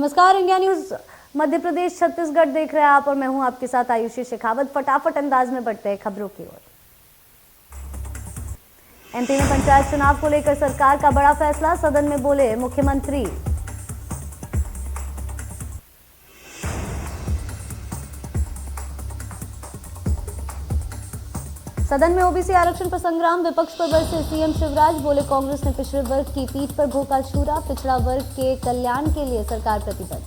नमस्कार, India news Madhya Pradesh Chhattisgarh देख रहे हैं आप और मैं हूं आपके साथ आयुषी शेखावत। फटाफट अंदाज में बढ़ते हैं खबरों की ओर। एमपी में पंचायत चुनाव को लेकर सरकार का बड़ा फैसला, सदन में बोले मुख्यमंत्री। सदन में ओबीसी आरक्षण पर संग्राम, विपक्ष पर बरसे सीएम शिवराज, बोले कांग्रेस ने पिछड़े वर्ग की पीठ पर भोंका छुरा, पिछड़ा वर्ग के कल्याण के लिए सरकार प्रतिबद्ध।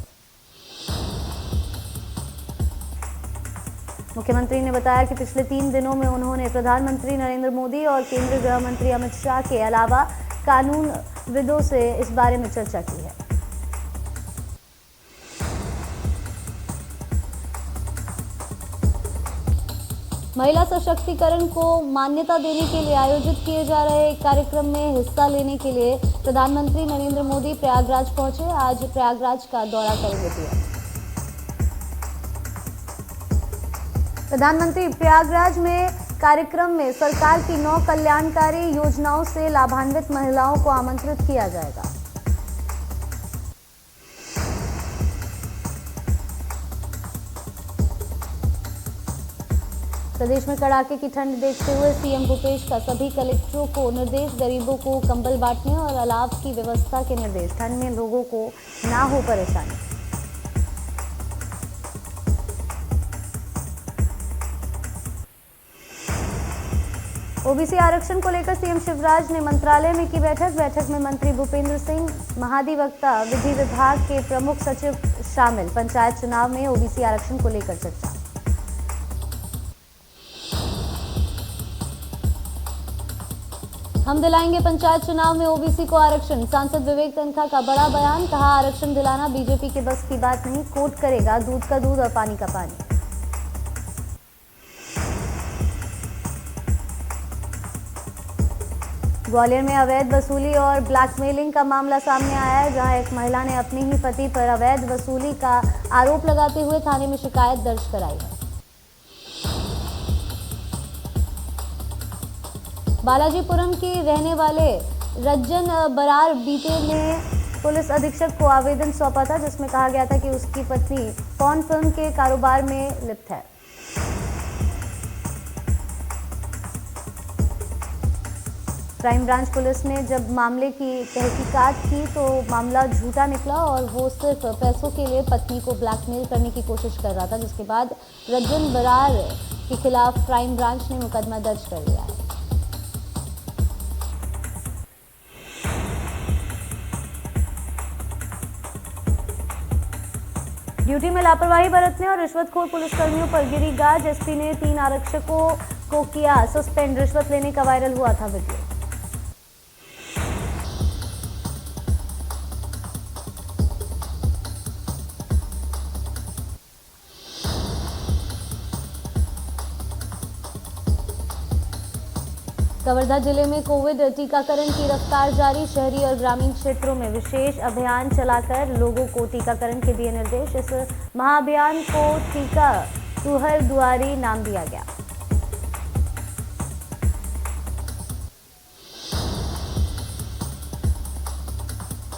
मुख्यमंत्री ने बताया कि पिछले 3 दिनों में उन्होंने प्रधानमंत्री नरेंद्र मोदी और केंद्रीय गृह मंत्री अमित शाह के अलावा कानून विदों से इस बारे में चर्चा की है। महिला सशक्तिकरण को मान्यता देने के लिए आयोजित किए जा रहे एक कार्यक्रम में हिस्सा लेने के लिए प्रधानमंत्री नरेंद्र मोदी प्रयागराज पहुंचे। आज प्रयागराज का दौरा करेंगे पीएम। प्रधानमंत्री प्रयागराज में कार्यक्रम में सरकार की 9 कल्याणकारी योजनाओं से लाभान्वित महिलाओं को आमंत्रित किया जाएगा। प्रदेश में कड़ाके की ठंड देखते हुए सीएम भूपेश का सभी कलेक्टरों को निर्देश, गरीबों को कंबल बांटने और अलाव की व्यवस्था के निर्देश। ठंड में लोगों को ना हो परेशानी। ओबीसी आरक्षण को लेकर सीएम शिवराज ने मंत्रालय में की बैठक में मंत्री भूपेंद्र सिंह, महाधिवक्ता, विधि विभाग के प्रमुख सचिव शामिल। पंचायत चुनाव में ओबीसी आरक्षण को लेकर चर्चा। हम दिलाएंगे पंचायत चुनाव में ओबीसी को आरक्षण, सांसद विवेक तनखा का बड़ा बयान, कहा आरक्षण दिलाना बीजेपी के बस की बात नहीं, कोर्ट करेगा दूध का दूध और पानी का पानी। ग्वालियर में अवैध वसूली और ब्लैकमेलिंग का मामला सामने आया है, जहां एक महिला ने अपने ही पति पर अवैध वसूली का आरोप लगाते हुए थाने में शिकायत दर्ज कराई है। बालाजीपुरम की रहने वाले रज्जन बरार बीते ने पुलिस अधीक्षक को आवेदन सौंपा था, जिसमें कहा गया था कि उसकी पत्नी पॉर्न फिल्म के कारोबार में लिप्त है। क्राइम ब्रांच पुलिस ने जब मामले की तहकीकात की तो मामला झूठा निकला और वो सिर्फ पैसों के लिए पत्नी को ब्लैकमेल करने की कोशिश कर रहा था, जिसके बाद रज्जन बरार के खिलाफ क्राइम ब्रांच ने मुकदमा दर्ज कर लिया है। ड्यूटी में लापरवाही बरतने और रिश्वतखोर पुलिसकर्मियों पर गिरी गाज, एसपी ने 3 आरक्षकों को किया सस्पेंड, रिश्वत लेने का वायरल हुआ था वीडियो। कवर्धा जिले में कोविड टीकाकरण की रफ्तार जारी, शहरी और ग्रामीण क्षेत्रों में विशेष अभियान चलाकर लोगों को टीकाकरण के दिए निर्देश। इस महाअभियान को टीका तुहर दुआरी नाम दिया गया।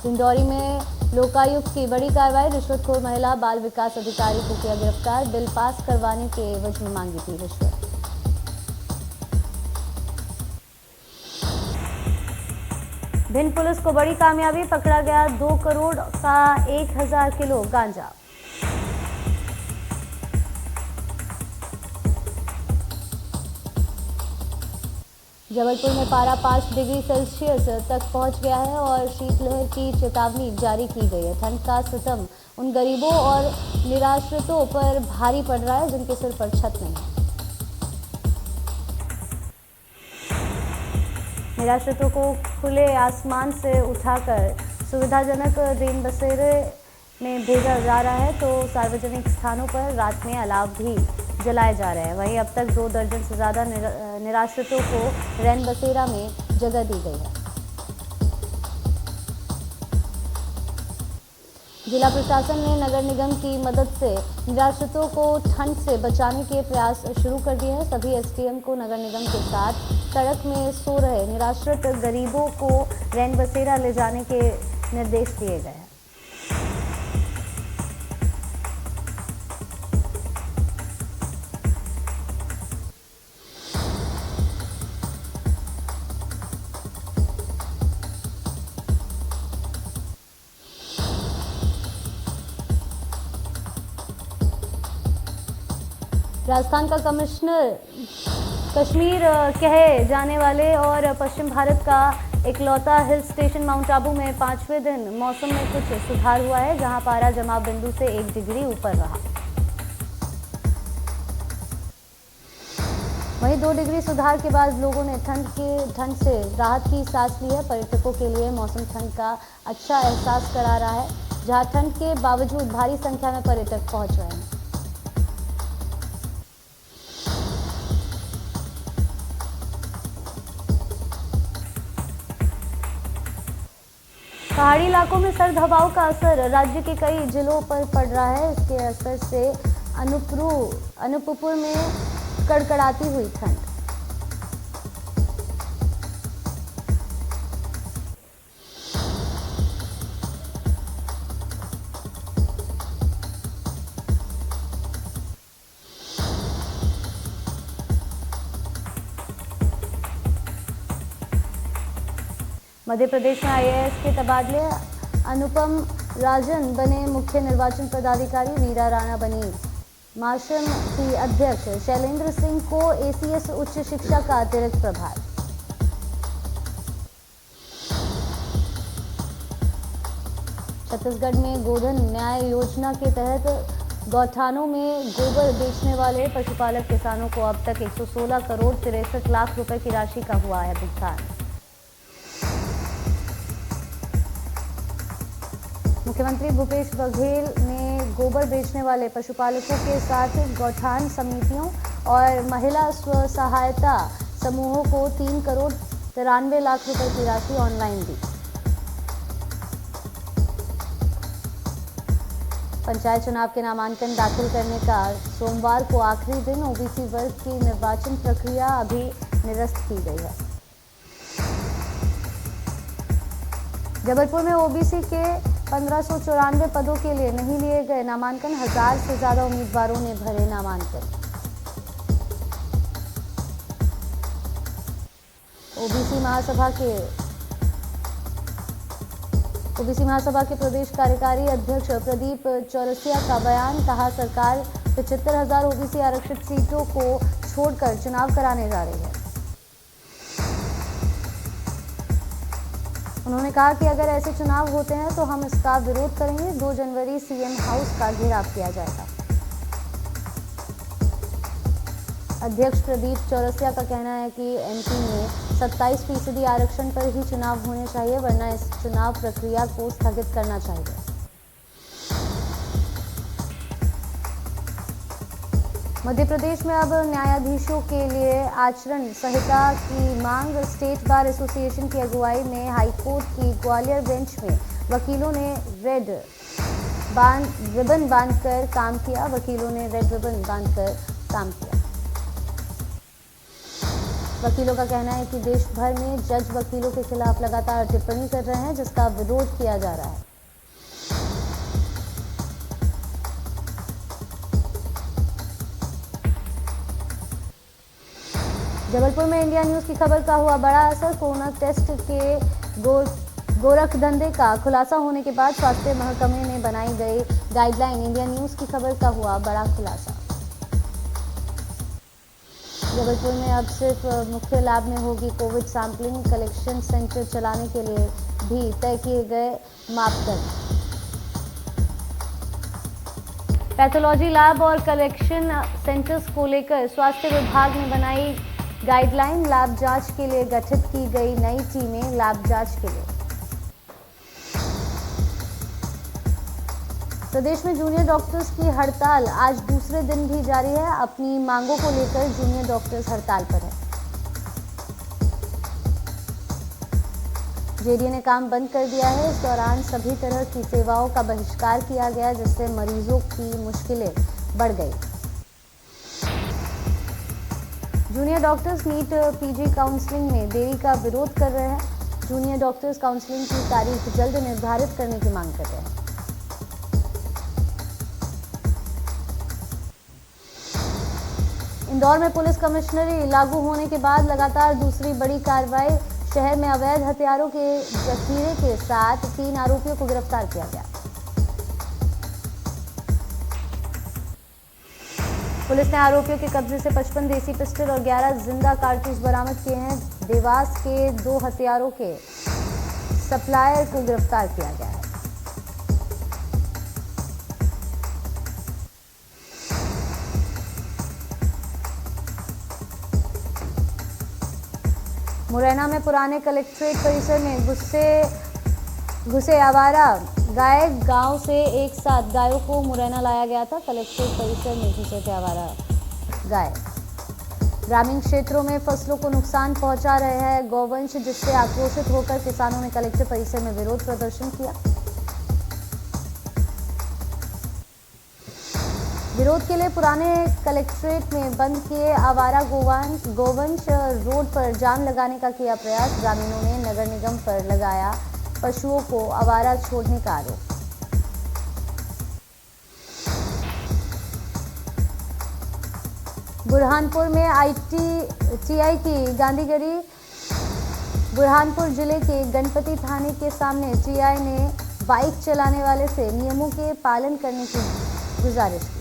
डिंडौरी में लोकायुक्त की बड़ी कार्रवाई, रिश्वतखोर महिला बाल विकास अधिकारी को किया गिरफ्तार, बिल पास करवाने के एवज में मांगी थी रिश्वत। भिंड पुलिस को बड़ी कामयाबी, पकड़ा गया 2 करोड़ का 1000 किलो गांजा। जबलपुर में पारा 5 डिग्री सेल्सियस तक पहुंच गया है और शीतलहर की चेतावनी जारी की गई है। ठंड का सितम उन गरीबों और निराश्रितों पर भारी पड़ रहा है जिनके सिर पर छत नहीं है। निराश्रितों को खुले आसमान से उठाकर सुविधाजनक रेन बसेरे में भेजा जा रहा है, तो सार्वजनिक स्थानों पर रात में अलाव भी जलाए जा रहे हैं। वहीं अब तक 2 दर्जन से ज़्यादा निराश्रितों को रैन बसेरा में जगह दी गई है। जिला प्रशासन ने नगर निगम की मदद से निराश्रितों को ठंड से बचाने के प्रयास शुरू कर दिए हैं। सभी एसडीएम को नगर निगम के साथ सड़क में सो रहे निराश्रित गरीबों को रैन बसेरा ले जाने के निर्देश दिए गए हैं। राजस्थान का कमिश्नर कश्मीर कहे जाने वाले और पश्चिम भारत का इकलौता हिल स्टेशन माउंट आबू में 5वें दिन मौसम में कुछ सुधार हुआ है, जहां पारा जमाव बिंदु से 1 डिग्री ऊपर रहा। वहीं 2 डिग्री सुधार के बाद लोगों ने ठंड से राहत की सांस ली है। पर्यटकों के लिए मौसम ठंड का अच्छा एहसास करा रहा है, जहां ठंड के बावजूद भारी संख्या में पर्यटक पहुंच रहे हैं। पहाड़ी इलाकों में सर्द हवाओं का असर राज्य के कई जिलों पर पड़ रहा है। इसके असर से अनूपपुर में कड़कड़ाती हुई ठंड। मध्य प्रदेश में आईएएस के तबादले, अनुपम राजन बने मुख्य निर्वाचन पदाधिकारी, वीरा राणा बनी माशम की अध्यक्ष, शैलेंद्र सिंह को एसीएस उच्च शिक्षा का अतिरिक्त प्रभार। छत्तीसगढ़ में गोधन न्याय योजना के तहत गौठानों में गोबर बेचने वाले पशुपालक किसानों को अब तक 116 करोड़ 63 लाख रुपए की राशि का हुआ है भुगतान। मुख्यमंत्री भूपेश बघेल ने गोबर बेचने वाले पशुपालकों के साथ गौठान समितियों और महिला स्व सहायता समूहों को 3 करोड़ 93 लाख रुपए की राशि ऑनलाइन दी। पंचायत चुनाव के नामांकन दाखिल करने का सोमवार को आखिरी दिन। ओबीसी वर्ग की निर्वाचन प्रक्रिया अभी निरस्त की गई है। जबलपुर में ओबीसी के 1594 पदों के लिए नहीं लिए गए नामांकन, 1000 से ज्यादा उम्मीदवारों ने भरे नामांकन। ओबीसी महासभा के प्रदेश कार्यकारी अध्यक्ष प्रदीप चौरसिया का बयान, कहा सरकार 75,000 ओबीसी आरक्षित सीटों को छोड़कर चुनाव कराने जा रही है। उन्होंने कहा कि अगर ऐसे चुनाव होते हैं तो हम इसका विरोध करेंगे। 2 जनवरी सीएम हाउस का घेराव किया जाएगा। अध्यक्ष प्रदीप चौरसिया का कहना है कि एमपी में 27% आरक्षण पर ही चुनाव होने चाहिए, वरना इस चुनाव प्रक्रिया को स्थगित करना चाहिए। मध्य प्रदेश में अब न्यायाधीशों के लिए आचरण संहिता की मांग। स्टेट बार एसोसिएशन की अगुवाई में हाईकोर्ट की ग्वालियर बेंच में वकीलों ने रेड रिबन बांधकर काम किया। वकीलों का कहना है कि देश भर में जज वकीलों के खिलाफ लगातार टिप्पणी कर रहे हैं, जिसका विरोध किया जा रहा है। जबलपुर में इंडिया न्यूज की खबर का हुआ बड़ा असर। कोरोना टेस्ट के गोरख धंधे का खुलासा होने के बाद स्वास्थ्य महकमे ने बनाई गई गाइडलाइन। इंडिया न्यूज की खबर का हुआ बड़ा खुलासा। जबलपुर में अब सिर्फ मुख्य लैब में होगी कोविड सैंपलिंग। कलेक्शन सेंटर चलाने के लिए भी तय किए गए मापदंड। पैथोलॉजी लैब और कलेक्शन सेंटर्स को लेकर स्वास्थ्य विभाग ने बनाई गाइडलाइन। लैब जांच के लिए गठित की गई नई टीमें लैब जांच के लिए। प्रदेश में जूनियर डॉक्टर्स की हड़ताल आज दूसरे दिन भी जारी है। अपनी मांगों को लेकर जूनियर डॉक्टर्स हड़ताल पर है। जेडीए ने काम बंद कर दिया है। इस दौरान सभी तरह की सेवाओं का बहिष्कार किया गया, जिससे मरीजों की मुश्किलें बढ़ गई। Junior doctors NEET PG counselling में देरी का विरोध कर रहे हैं। जूनियर डॉक्टर्स काउंसलिंग की तारीख जल्द निर्धारित करने की मांग कर रहे हैं। इंदौर में पुलिस कमिश्नरी लागू होने के बाद लगातार दूसरी बड़ी कार्रवाई। शहर में अवैध हथियारों के जखीरे के साथ 3 आरोपियों को गिरफ्तार किया गया। पुलिस ने आरोपियों के कब्जे से 55 देसी पिस्टल और 11 जिंदा कारतूस बरामद किए हैं। देवास के 2 हथियारों के सप्लायर को गिरफ्तार किया गया है। मुरैना में पुराने कलेक्ट्रेट परिसर में घुसे आवारा गाय। गांव से एक साथ गायों को मुरैना लाया गया था। कलेक्ट्रेट परिसर में घुसे थे आवारा गाय। ग्रामीण क्षेत्रों में फसलों को नुकसान पहुंचा रहे हैं गौवंश, जिससे आक्रोशित होकर किसानों ने कलेक्टर परिसर में विरोध प्रदर्शन किया। विरोध के लिए पुराने कलेक्ट्रेट में बंद किए आवारा गोवंश रोड पर जाम लगाने का किया प्रयास। ग्रामीणों ने नगर निगम पर लगाया पशुओं को आवारा छोड़ने का आरोप। बुरहानपुर में टीआई की गांधीगिरी। बुरहानपुर जिले के गणपति थाने के सामने टीआई ने बाइक चलाने वाले से नियमों के पालन करने की गुजारिश की।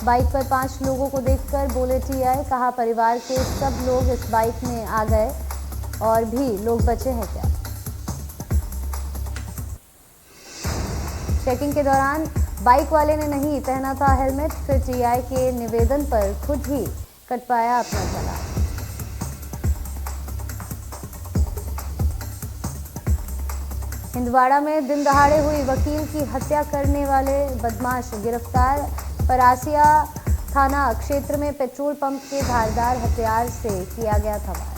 बाइक पर 5 लोगों को देखकर बोले टीआई, कहा परिवार के सब लोग इस बाइक में आ गए और भी लोग बचे हैं क्या। चेकिंग के दौरान बाइक वाले ने नहीं पहना था हेलमेट, फिर टीआई के निवेदन पर खुद ही कटवाया अपना चालान। हिंदवाड़ा में दिन दहाड़े हुई वकील की हत्या करने वाले बदमाश गिरफ्तार। परासिया थाना क्षेत्र में पेट्रोल पंप के धारदार हथियार से किया गया था वार।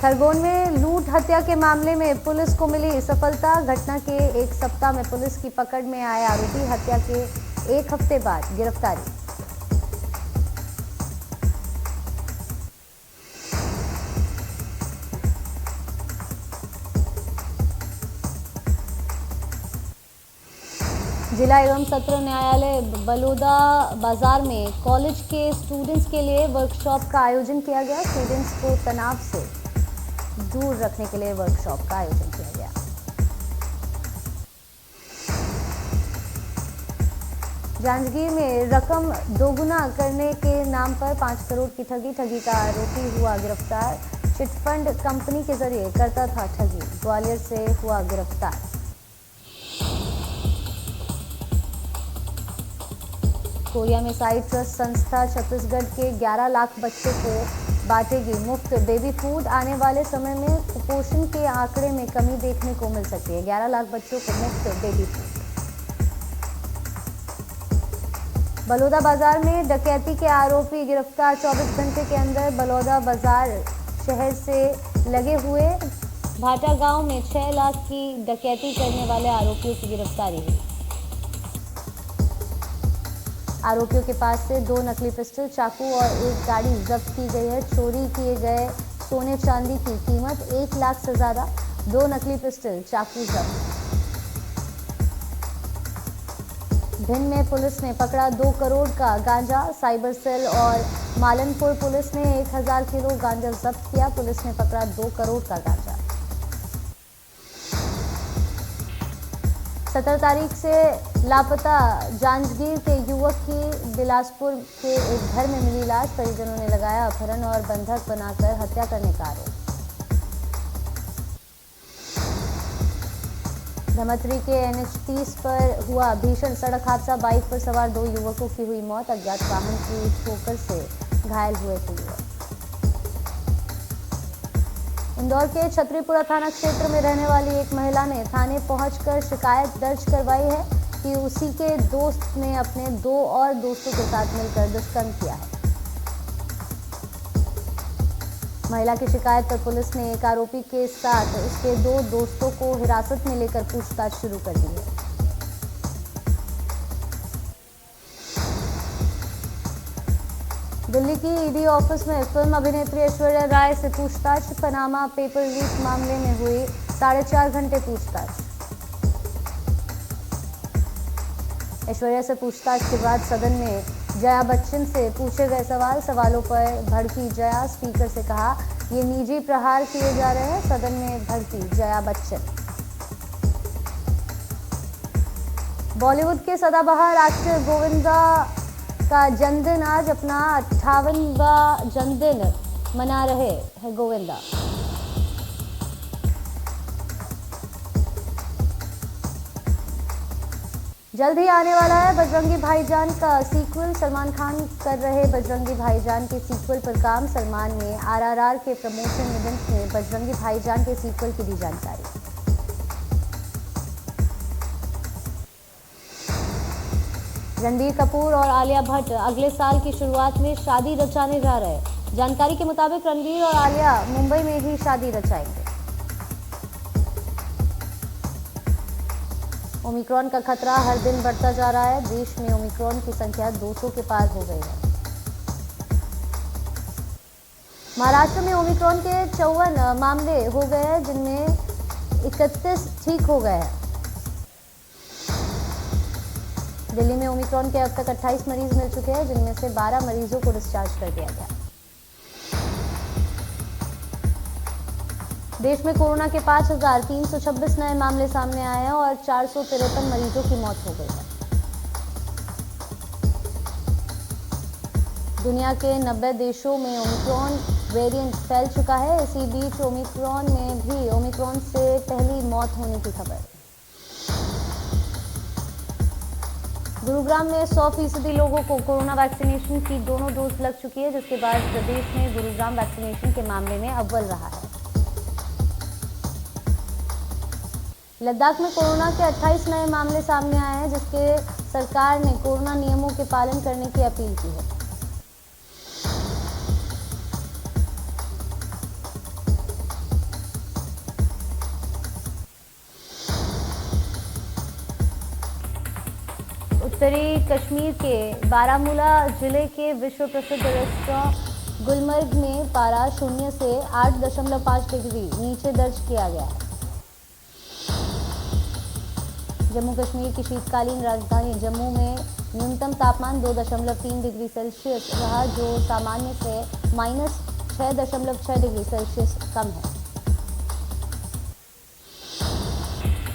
खरगोन में लूट हत्या के मामले में पुलिस को मिली सफलता। घटना के 1 सप्ताह में पुलिस की पकड़ में आए आरोपी, हत्या के 1 हफ्ते बाद गिरफ्तारी। जिला एवं सत्र न्यायालय बलौदा बाजार में कॉलेज के स्टूडेंट्स के लिए वर्कशॉप का आयोजन किया गया। स्टूडेंट्स को तनाव से दूर रखने के लिए वर्कशॉप का आयोजन किया गया। जांजगीर में रकम दोगुना करने के नाम पर 5 करोड़ की ठगी का आरोपी हुआ गिरफ्तार। चिटफंड कंपनी के जरिए करता था ठगी, ग्वालियर से हुआ गिरफ्तार। कोरिया में साई ट्रस्ट संस्था छत्तीसगढ़ के 11 लाख बच्चों को बांटेगी मुफ्त बेबी फूड। आने वाले समय में कुपोषण के आंकड़े में कमी देखने को मिल सकती है। 11 लाख बच्चों को मुफ्त बेबी फूड। बलौदा बाजार में डकैती के आरोपी गिरफ्तार। 24 घंटे के अंदर बलौदा बाजार शहर से लगे हुए भाटा गांव में 6 लाख की डकैती करने वाले आरोपियों की गिरफ्तारी हुई। आरोपियों के पास से 2 नकली पिस्टल, चाकू और एक गाड़ी जब्त की गई है। चोरी किए गए सोने चांदी की कीमत 1 लाख से ज्यादा। 2 नकली पिस्टल, चाकू जब्त। भिंड में पुलिस ने पकड़ा 2 करोड़ का गांजा। साइबर सेल और मालनपुर पुलिस ने 1000 किलो गांजा जब्त किया। पुलिस ने पकड़ा 2 करोड़ का गांजा। 17 तारीख से लापता जांजगीर के युवक की बिलासपुर के एक घर में मिली लाश। परिजनों ने लगाया अपहरण और बंधक बनाकर हत्या करने का आरोप। धमतरी के NH 30 पर हुआ भीषण सड़क हादसा। बाइक पर सवार 2 युवकों की हुई मौत। अज्ञात वाहन की ठोकर से घायल हुए थे युवक। इंदौर के छतरीपुरा थाना क्षेत्र में रहने वाली एक महिला ने थाने पहुंचकर शिकायत दर्ज करवाई है कि उसी के दोस्त ने अपने 2 और दोस्तों के साथ मिलकर दुष्कर्म किया है। महिला की शिकायत पर पुलिस ने एक आरोपी के साथ उसके 2 दोस्तों को हिरासत में लेकर पूछताछ शुरू कर दी है। दिल्ली की ईडी ऑफिस में फिल्म अभिनेत्री ऐश्वर्या राय से पूछताछ। पनामा पेपर लीक मामले में हुई 4.5 घंटे पूछताछ। ऐश्वर्या से पूछताछ के बाद सदन में जया बच्चन से पूछे गए सवालों पर भड़की जया, स्पीकर से कहा ये निजी प्रहार किए जा रहे हैं। सदन में भड़की जया बच्चन। बॉलीवुड के सदाबहार एक्टर गोविंदा का जन्मदिन आज, अपना 58वां जन्मदिन मना रहे हैं गोविंदा। जल्द ही आने वाला है बजरंगी भाईजान का सीक्वल। सलमान खान कर रहे बजरंगी भाईजान के सीक्वल पर काम। सलमान ने आरआरआर के प्रमोशन इवेंट में बजरंगी भाईजान के सीक्वल की दी जानकारी। रणबीर कपूर और आलिया भट्ट अगले साल की शुरुआत में शादी रचाने जा रहे हैं। जानकारी के मुताबिक रणबीर और आलिया मुंबई में ही शादी रचाएंगे। ओमिक्रॉन का खतरा हर दिन बढ़ता जा रहा है। देश में ओमिक्रॉन की संख्या 200 के पार हो गई है। महाराष्ट्र में ओमिक्रॉन के 54 मामले हो गए हैं, जिनमें 31 ठीक हो गए हैं। दिल्ली में ओमिक्रॉन के अब तक 28 मरीज मिल चुके हैं, जिनमें से 12 मरीजों को डिस्चार्ज कर दिया गया। देश में कोरोना के 5,326 नए मामले सामने आए हैं और 453 मरीजों की मौत हो गई है। दुनिया के 90 देशों में ओमिक्रॉन वेरिएंट फैल चुका है। इसी बीच ओमिक्रॉन से पहली मौत होने की खबर। गुरुग्राम में 100% लोगों को कोरोना वैक्सीनेशन की दोनों डोज लग चुकी है, जिसके बाद प्रदेश में गुरुग्राम वैक्सीनेशन के मामले में अव्वल रहा है। लद्दाख में कोरोना के 28 नए मामले सामने आए हैं, जिसके सरकार ने कोरोना नियमों के पालन करने की अपील की है। उत्तरी कश्मीर के बारामूला जिले के विश्व प्रसिद्ध रेस्टोरेंट गुलमर्ग में पारा 0 से 8.5 डिग्री नीचे दर्ज किया गया है। जम्मू कश्मीर की शीतकालीन राजधानी जम्मू में न्यूनतम तापमान 2.3 डिग्री सेल्सियस रहा, जो सामान्य से -6.6 डिग्री सेल्सियस कम है।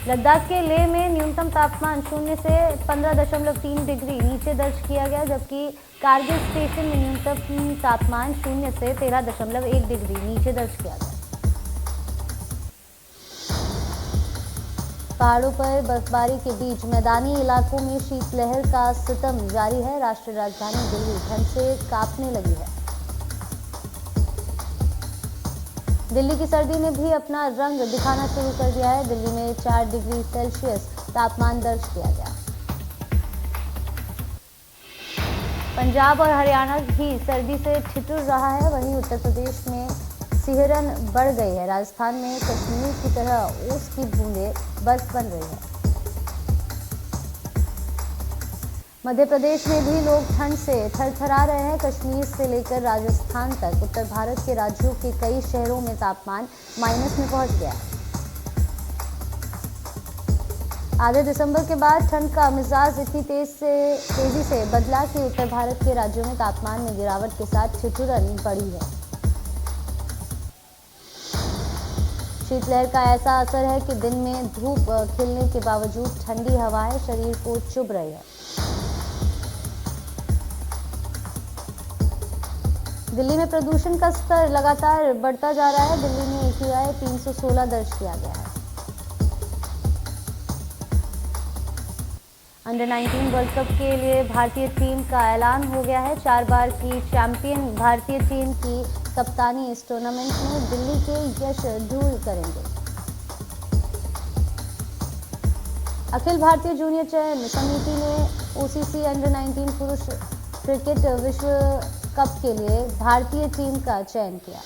लद्दाख के लेह में न्यूनतम तापमान 0 से 15.3 डिग्री नीचे दर्ज किया गया, जबकि कारगिल स्टेशन में न्यूनतम तापमान 0 से 13.1 डिग्री नीचे दर्ज किया गया। पहाड़ों पर बर्फबारी के बीच मैदानी इलाकों में शीतलहर का सितम जारी है। राष्ट्रीय राजधानी दिल्ली ठंड से कांपने लगी है। दिल्ली की सर्दी ने भी अपना रंग दिखाना शुरू कर दिया है। दिल्ली में 4 डिग्री सेल्सियस तापमान दर्ज किया गया। पंजाब और हरियाणा भी सर्दी से ठिठुर रहा है। वहीं उत्तर प्रदेश में सिहरन बढ़ गई है। राजस्थान में कश्मीर की तरह ओस की बूंदें बर्फ बन रही है। मध्य प्रदेश में भी लोग ठंड से थरथरा रहे हैं। कश्मीर से लेकर राजस्थान तक उत्तर भारत के राज्यों के कई शहरों में तापमान माइनस में पहुंच गया है। आधे दिसंबर के बाद ठंड का मिजाज इतनी तेजी से बदला कि उत्तर भारत के राज्यों में तापमान में गिरावट के साथ ठिठुरन बढ़ी है। शीतलहर का ऐसा असर है कि दिन में धूप खिलने के बावजूद ठंडी हवाएं शरीर को चुभ रही है। दिल्ली में प्रदूषण का स्तर लगातार बढ़ता जा रहा है। दिल्ली में AQI 316 दर्ज किया गया है। अंडर 19 वर्ल्ड कप के लिए भारतीय टीम का ऐलान हो गया है। 4 बार की चैंपियन भारतीय टीम की कप्तानी इस टूर्नामेंट में दिल्ली के यश ध्रुव करेंगे। अखिल भारतीय जूनियर चयन समिति ने OCC अंडर 19 पुरुष क्रिकेट विश्व कप के लिए भारतीय टीम का चयन किया।